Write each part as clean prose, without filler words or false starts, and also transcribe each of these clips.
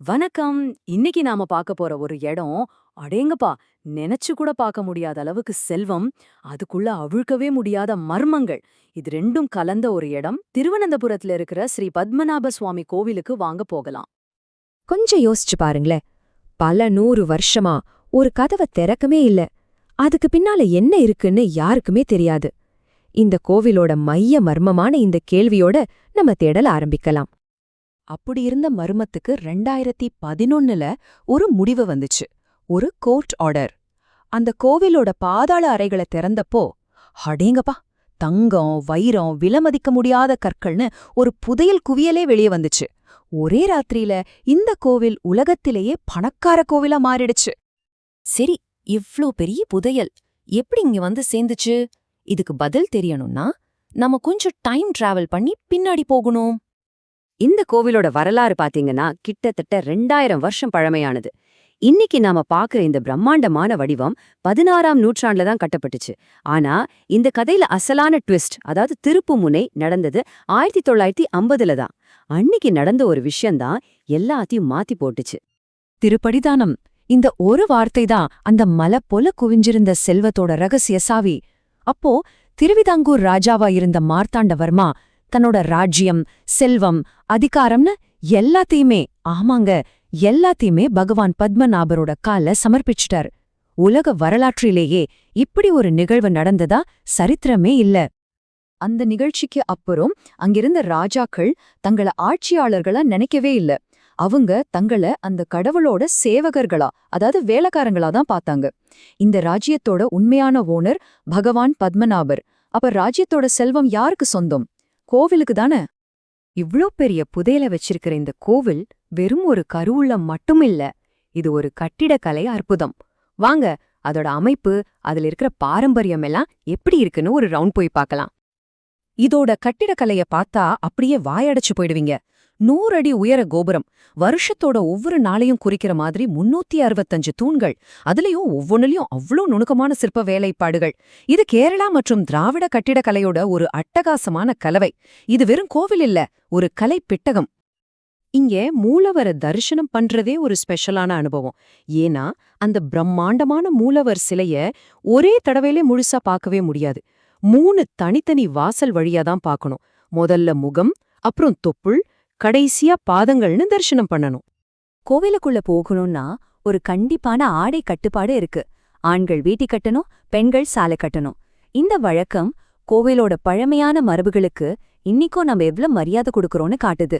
வணக்கம். இன்னைக்கு நாம பார்க்க போற ஒரு இடம், அடேங்கப்பா, நினைச்சு கூட பார்க்க முடியாத அளவுக்கு செல்வம், அதுக்குள்ள அவிழ்க்கவே முடியாத மர்மங்கள். இது ரெண்டும் கலந்த ஒரு இடம். திருவனந்தபுரத்துல இருக்கிற ஸ்ரீ பத்மநாப சுவாமி கோவிலுக்கு வாங்க போகலாம். கொஞ்சம் யோசிச்சு பாருங்களேன். பல 100 வருஷமா ஒரு கதவை திறக்கமே இல்ல. அதுக்கு பின்னால என்ன இருக்குன்னு யாருக்குமே தெரியாது. இந்த கோவிலோட மைய மர்மமான இந்த கேள்வியோட நம்ம தேடல ஆரம்பிக்கலாம். அப்படி இருந்த மர்மத்துக்கு 2011ல ஒரு முடிவு வந்துச்சு. ஒரு கோர்ட் ஆர்டர். அந்த கோவிலோட பாதாள அறைகளை திறந்தப்போ, அடேங்கப்பா, தங்கம், வைரம், விலைமதிக்க முடியாத கற்கள்னு ஒரு புதையல் குவியலே வெளியே வந்துச்சு. ஒரே ராத்திரியில இந்த கோவில் உலகத்திலேயே பணக்கார கோவிலா மாறிடுச்சு. சரி, இவ்ளோ பெரிய புதையல் எப்படி இங்க வந்து சேர்ந்துச்சு? இதுக்கு பதில் தெரியணும்னா நம்ம கொஞ்சம் டைம் டிராவல் பண்ணி பின்னாடி போகணும். இந்த கோவிலோட வரலாறு பாத்தீங்கன்னா கிட்டத்தட்ட 2000 வருஷம் பழமையானது. இன்னைக்கு நாம பாக்குற இந்த பிரம்மாண்டமான வடிவம் 16ஆம் நூற்றாண்டுல தான் கட்டப்பட்டுச்சு. ஆனா இந்த கதையில அசலான ட்விஸ்ட், அதாவது திருப்பு முனை நடந்தது 1950ல தான். அன்னிக்கு நடந்த ஒரு விஷயம்தான் எல்லாத்தையும் மாத்தி போட்டுச்சு. திருப்படிதானம். இந்த ஒரு வார்த்தை தான் அந்த மலை போல குவிஞ்சிருந்த செல்வத்தோட ரகசிய சாவி. அப்போ திருவிதாங்கூர் ராஜாவா இருந்த மார்த்தாண்டவர்மா தன்னோட ராஜ்யம், செல்வம், அதிகாரம்னு எல்லாத்தையுமே பகவான் பத்மநாபரோட கால்ல சமர்ப்பிச்சிட்டார். உலக வரலாற்றிலேயே இப்படி ஒரு நிகழ்வு நடந்ததா சரித்திரமே இல்ல. அந்த நிகழ்ச்சிக்கு அப்புறம் அங்கிருந்த ராஜாக்கள் தங்கள ஆட்சியாளர்களா நினைக்கவே இல்ல. அவங்க தங்கள அந்த கடவுளோட சேவகர்களா, அதாவது வேலைக்காரங்களா தான் பார்த்தாங்க. இந்த ராஜ்யத்தோட உண்மையான ஓனர் பகவான் பத்மநாபர். அப்ப ராஜ்யத்தோட செல்வம் யாருக்கு சொந்தம்? கோவிலுக்கு தானே. இவ்ளோ பெரிய புதையல வச்சிருக்கிற இந்த கோவில் வெறும் ஒரு கருவுள்ளம் மட்டுமில்ல, இது ஒரு கட்டிடக்கலை அற்புதம். வாங்க, அதோட அமைப்பு, அதுல இருக்கிற பாரம்பரியம் எல்லாம் எப்படி இருக்குன்னு ஒரு ரவுண்ட் போய் பார்க்கலாம். இதோட கட்டிடக்கலைய பார்த்தா அப்படியே வாயடைச்சு போயிடுவீங்க. 100 அடி உயர கோபுரம், வருஷத்தோட ஒவ்வொரு நாளையும் குறிக்கிற மாதிரி 365 தூண்கள், அதுலயும் ஒவ்வொன்னுலயும் அவ்ளோ நுணுக்கமான சிற்ப வேலைப்பாடுகள். இது கேரளா மற்றும் திராவிட கட்டிடக்கலையோட ஒரு அட்டகாசமான கலவை. இது வெறும் கோவில் இல்ல, ஒரு கலை பெட்டகம். இங்க மூலவர தரிசனம் பண்றதே ஒரு ஸ்பெஷலான அனுபவம். ஏன்னா அந்த பிரம்மாண்டமான மூலவர் சிலைய ஒரே தடவையிலே முழுசா பார்க்கவே முடியாது. 3 தனித்தனி வாசல் வழியா தான் பார்க்கணும். முதல்ல முகம், அப்புறம் தொப்புள், கடைசியா பாதங்கள்னு தரிசனம் பண்ணணும். கோவிலுக்குள்ள போகணும்னா ஒரு கண்டிப்பான ஆடை கட்டுப்பாடு இருக்கு. ஆண்கள் வேட்டி கட்டணும், பெண்கள் சாலை கட்டணும். இந்த வழக்கம் கோவிலோட பழமையான மரபுகளுக்கு இன்னிக்கும் நம்ம எவ்வளவு மரியாதை கொடுக்கறோம்னு காட்டுது.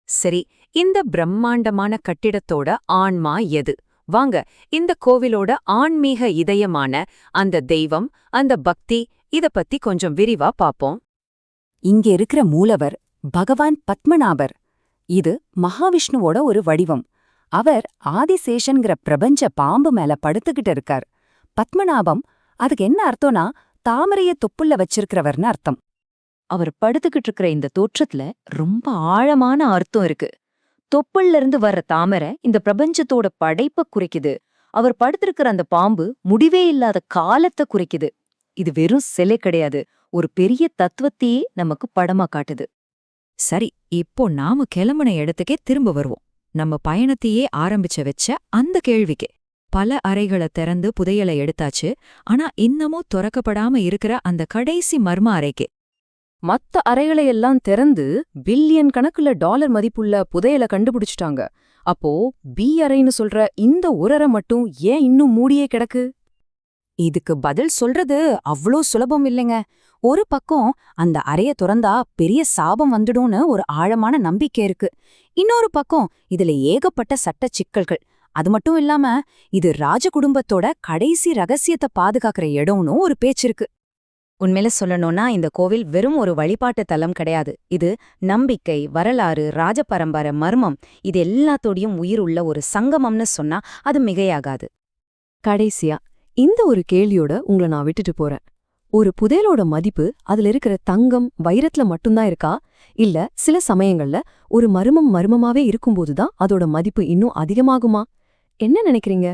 சரி, இந்த பிரம்மாண்டமான கட்டிடத்தோட ஆன்மா எது? வாங்க, இந்த கோவிலோட ஆன்மீக இதயமான அந்த தெய்வம், அந்த பக்தி, இத பத்தி கொஞ்சம் விரிவா பாப்போம். இங்க இருக்கிற மூலவர் பகவான் பத்மநாபர். இது மகாவிஷ்ணுவோட ஒரு வடிவம். அவர் ஆதிசேஷன்கிற பிரபஞ்ச பாம்பு மேல படுத்துக்கிட்டு இருக்கார். பத்மநாபம், அதுக்கு என்ன அர்த்தம்னா தாமரைய தொப்புள்ள வச்சிருக்கிறவர்னு அர்த்தம். அவர் படுத்துக்கிட்டு இருக்கிற இந்த தோற்றத்துல ரொம்ப ஆழமான அர்த்தம் இருக்கு. தொப்புள்ல இருந்து வர்ற தாமரை இந்த பிரபஞ்சத்தோட படைப்ப குறிக்குது. அவர் படுத்திருக்கிற அந்த பாம்பு முடிவே இல்லாத காலத்தை குறிக்குது. இது வெறும் சிலை கிடையாது, ஒரு பெரிய தத்துவத்தையே நமக்கு படமா காட்டுது. சரி, இப்போ நாம கிளம்புன இடத்துக்கே திரும்ப வருவோம். நம்ம பயணத்தையே ஆரம்பிச்ச வச்ச அந்த கேள்விக்கே. பல அறைகளை திறந்து புதையலை எடுத்தாச்சு. ஆனா இன்னமும் துறக்கப்படாம இருக்கிற அந்த கடைசி மர்ம அறைக்கே. மத்த அறைகளையெல்லாம் திறந்து பில்லியன் கணக்குல டாலர் மதிப்புள்ள புதையலை கண்டுபிடிச்சிட்டாங்க. அப்போ பி அறைன்னு சொல்ற இந்த ஒரு அறை மட்டும் ஏன் இன்னும் மூடியே கிடக்கு? இதுக்கு பதில் சொல்றது அவ்ளோ சுலபம் இல்லைங்க. ஒரு பக்கம் அந்த அறைய துறந்தா பெரிய சாபம் வந்துடும்னு ஒரு ஆழமான நம்பிக்கை இருக்கு. இன்னொரு பக்கம் இதுல ஏகப்பட்ட சட்ட சிக்கல்கள். அது மட்டும் இல்லாம இது ராஜ குடும்பத்தோட கடைசி ரகசியத்தை பாதுகாக்கிற இடம்னு ஒரு பேச்சிருக்கு. உண்மையில சொல்லணும்னா இந்த கோவில் வெறும் ஒரு வழிபாட்டு தலம் கிடையாது. இது நம்பிக்கை, வரலாறு, ராஜபரம்பரை, மர்மம், இது எல்லாத்தோடையும் உயிர் உள்ள ஒரு சங்கமம்னு சொன்னா அது மிகையாகாது. கடைசியா இந்த ஒரு கேள்வியோட உங்களை நான் விட்டுட்டு போறேன். ஒரு புதையலோட மதிப்பு அதுல இருக்கிற தங்கம், வைரத்துல மட்டும்தான் இருக்கா? இல்ல சில சமயங்கள்ல ஒரு மர்மமாவே இருக்கும்போதுதான் அதோட மதிப்பு இன்னும் அதிகமாகுமா? என்ன நினைக்கிறீங்க?